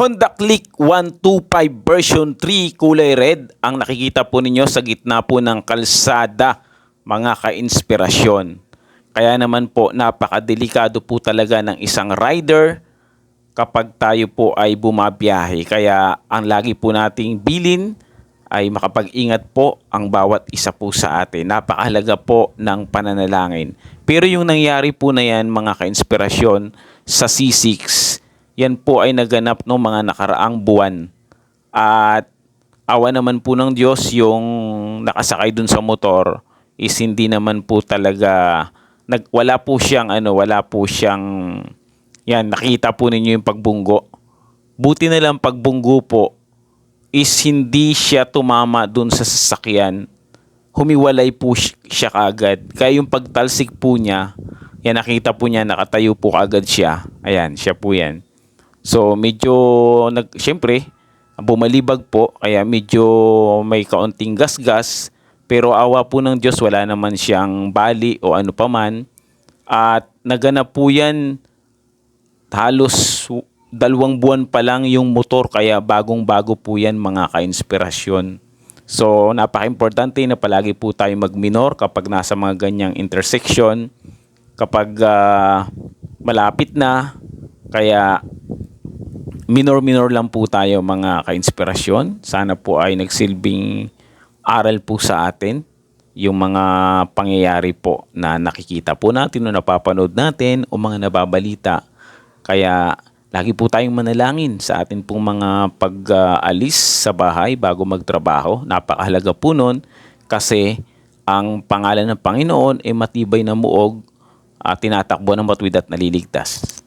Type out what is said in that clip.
Honda Click 125 version 3 kulay red ang nakikita po ninyo sa gitna po ng kalsada, mga ka-inspirasyon. Kaya naman po napakadelikado po talaga ng isang rider kapag tayo po ay bumabiyahe. Kaya ang lagi po nating bilin ay makapag-ingat po ang bawat isa po sa atin. Napakahalaga po ng pananalangin. Pero yung nangyari po na yan, mga ka-inspirasyon, sa C6, yan po ay naganap noong mga nakaraang buwan. At awa naman po ng Diyos, yung nakasakay dun sa motor is hindi naman po talaga, wala po siyang, yan, nakita po ninyo yung pagbunggo. Buti na lang pagbunggo po is hindi siya tumama dun sa sasakyan. Humiwalay po siya kaagad. Kaya yung pagtalsik po niya, yan, nakita po niya, nakatayo po kaagad siya. Ayan, siya po yan. So medyo syempre bumalibag po, kaya medyo may kaunting gasgas, pero awa po ng Diyos wala naman siyang bali o ano paman. At naganap po yan halos 2 buwan pa lang yung motor, kaya bagong-bago po yan, mga ka-inspirasyon. So napaka-importante na palagi po tayo mag-minor kapag nasa mga ganyang intersection, kapag malapit na. Kaya minor lang po tayo, mga ka-inspirasyon. Sana po ay nagsilbing aral po sa atin yung mga pangyayari po na nakikita po natin o napapanood natin o mga nababalita. Kaya lagi po tayong manalangin sa atin pong mga pag-alis sa bahay bago magtrabaho. Napakahalaga po nun kasi ang pangalan ng Panginoon ay matibay na muog at tinatakbo ng matuwid at naliligtas.